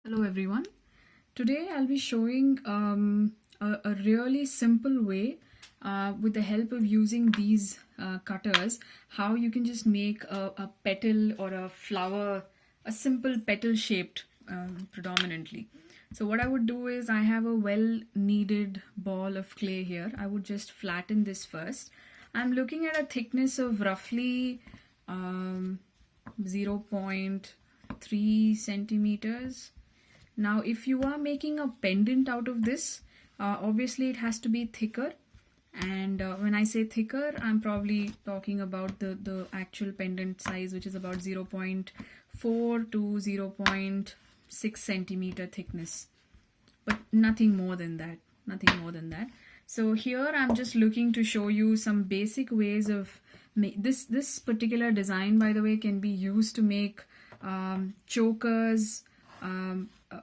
Hello everyone. Today I'll be showing a really simple way with the help of using these cutters how you can just make a petal or a flower, a simple petal shaped predominantly. So what I would do is I have a well kneaded ball of clay here. I would just flatten this first. I'm looking at a thickness of roughly 0.3 centimeters. Now, if you are making a pendant out of this, obviously it has to be thicker. And when I say thicker, I'm probably talking about the actual pendant size, which is about 0.4 to 0.6 centimeter thickness. But nothing more than that. Nothing more than that. So here I'm just looking to show you some basic ways of this particular design, by the way, can be used to make chokers,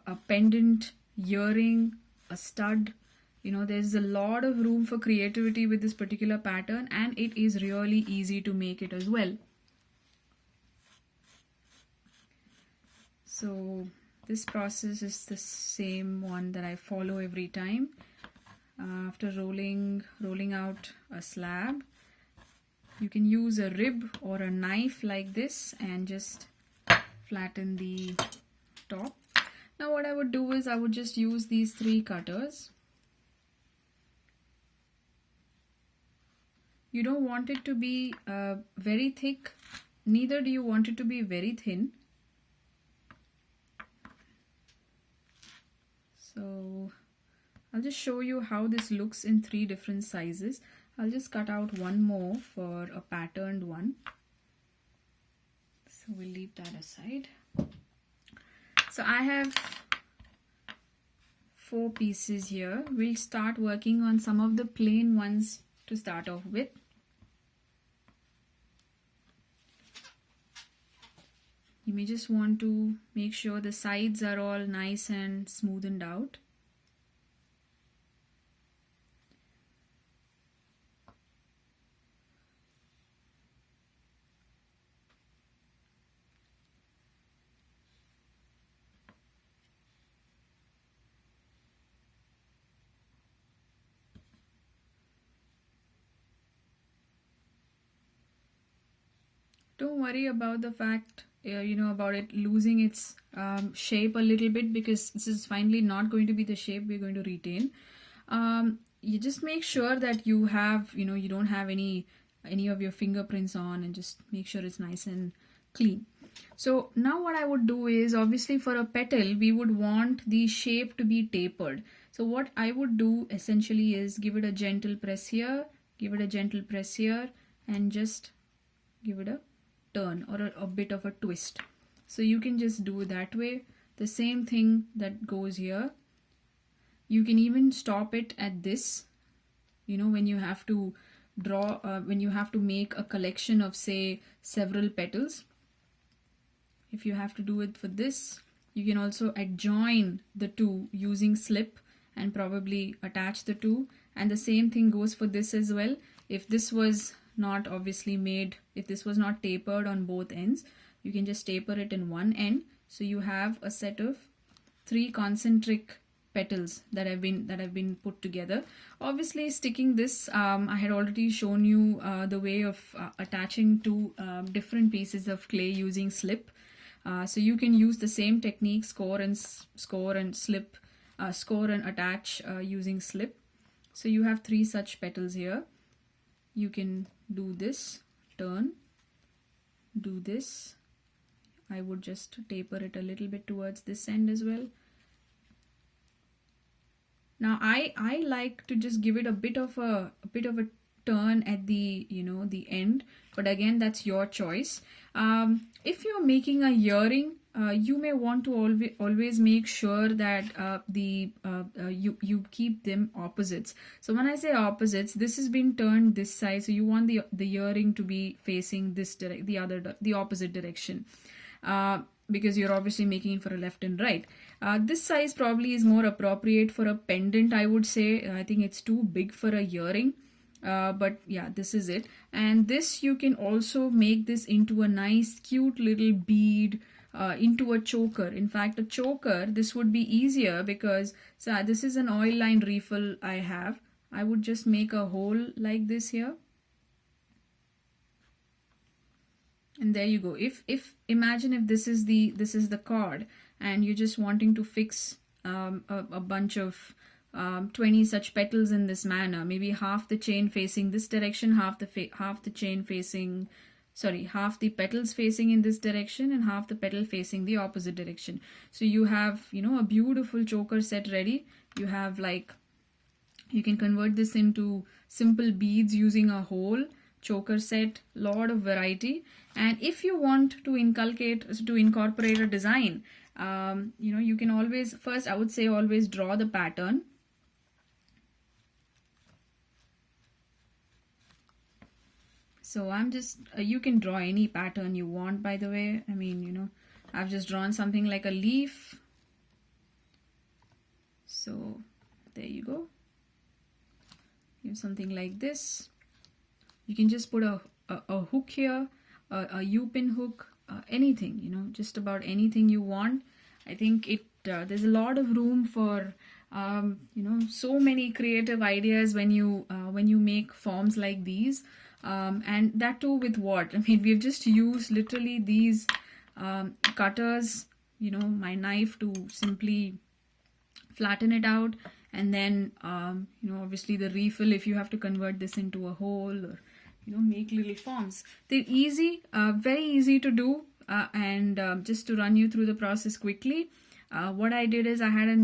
a pendant, earring, a stud. There's a lot of room for creativity with this particular pattern, and it is really easy to make it as well. So this process is the same one that I follow every time. After rolling out a slab, you can use a rib or a knife like this and just flatten the top. Now what I would do is I would just use these 3 cutters. You don't want it to be very thick, neither do you want it to be very thin. So I'll just show you how this looks in 3 different sizes. I'll just cut out one more for a patterned one. So we'll leave that aside. So I have 4 pieces here. We'll start working on some of the plain ones to start off with. You may just want to make sure the sides are all nice and smoothened out. Don't worry about the fact about it losing its shape a little bit, because this is finally not going to be the shape we're going to retain. You just make sure that you have you don't have any of your fingerprints on, and just make sure it's nice and clean. So now what I would do is, obviously for a petal we would want the shape to be tapered. So what I would do essentially is give it a gentle press here, give it a gentle press here, and just give it a turn or a bit of a twist. So you can just do it that way. The same thing that goes here. You can even stop it at this, when you have to draw, when you have to make a collection of, say, several petals. If you have to do it for this, you can also adjoin the two using slip and probably attach the two. And the same thing goes for this as well. If this was not obviously made, if this was not tapered on both ends, you can just taper it in one end. So you have a set of 3 concentric petals that have been put together. Obviously sticking this, I had already shown you the way of attaching 2 different pieces of clay using slip. So you can use the same technique, score and slip, score and attach using slip. So you have 3 such petals here. You can do this, turn, do this. I would just taper it a little bit towards this end as well. Now I like to just give it a bit of a turn at the the end, but again that's your choice. If you're making a earring, you may want to always make sure that you keep them opposites. So when I say opposites, this has been turned this side, so you want the earring to be facing this the opposite direction, because you're obviously making it for a left and right. This size probably is more appropriate for a pendant, I would say. I think it's too big for a earring. But yeah, this is it. And this, you can also make this into a nice cute little bead into a choker. In fact, a choker, this would be easier because so this is an oil lined refill I have. I would just make a hole like this here. And there you go. If imagine if this is the cord and you're just wanting to fix a bunch of 20 such petals in this manner, maybe half the chain facing this direction, half the petals facing in this direction, and half the petal facing the opposite direction. So you have, you know, a beautiful choker set ready. You have like, you can convert this into simple beads using a whole choker set, lot of variety. And if you want to incorporate a design, you know, you can always, first I would say always draw the pattern. So I'm just, you can draw any pattern you want, by the way. I mean, you know, I've just drawn something like a leaf. So there you go. You have something like this. You can just put a hook here, a U-pin hook, anything, you know, just about anything you want. I think there's a lot of room for, you know, so many creative ideas when you make forms like these. And that too with what? I mean, we've just used literally these cutters, you know, my knife to simply flatten it out. And then, you know, obviously the refill, if you have to convert this into a hole or, you know, make little forms. They're easy, very easy to do. And just to run you through the process quickly, what I did is I had a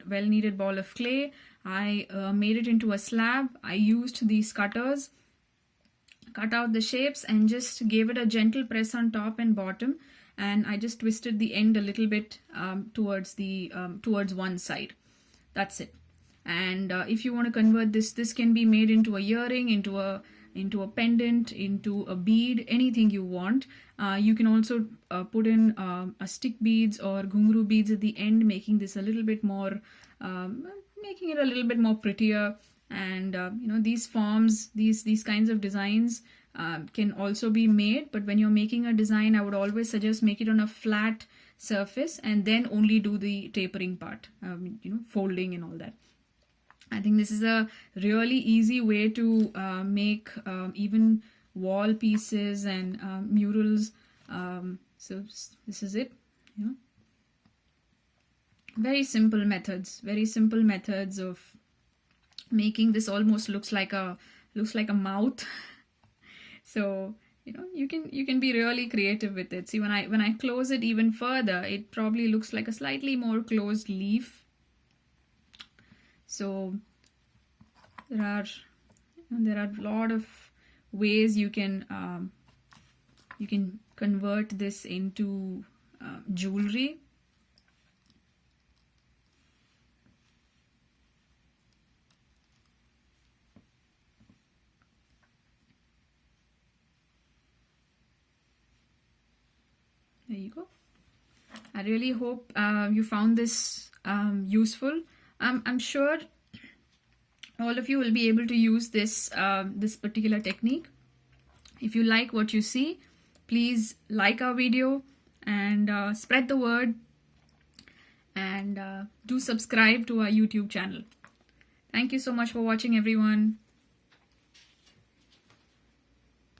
well-kneaded ball of clay. I made it into a slab. I used these cutters, cut out the shapes and just gave it a gentle press on top and bottom. And I just twisted the end a little bit towards one side. That's it. And if you want to convert this can be made into a earring, into a pendant, into a bead, anything you want. You can also put in a stick beads or ghungroo beads at the end, making this a little bit more, making it a little bit more prettier. And you know, these forms, these kinds of designs can also be made. But when you're making a design, I would always suggest make it on a flat surface and then only do the tapering part, you know, folding and all that. I think this is a really easy way to make even wall pieces and murals. So this is it, you know. Very simple methods of making this. Almost looks like a mouth. So, you know, you can be really creative with it. See, when I close it even further, it probably looks like a slightly more closed leaf. So there are a lot of ways you can convert this into jewelry. There you go. I really hope you found this useful. I'm sure all of you will be able to use this particular technique. If you like what you see, please like our video and spread the word, and do subscribe to our YouTube channel. Thank you so much for watching, everyone.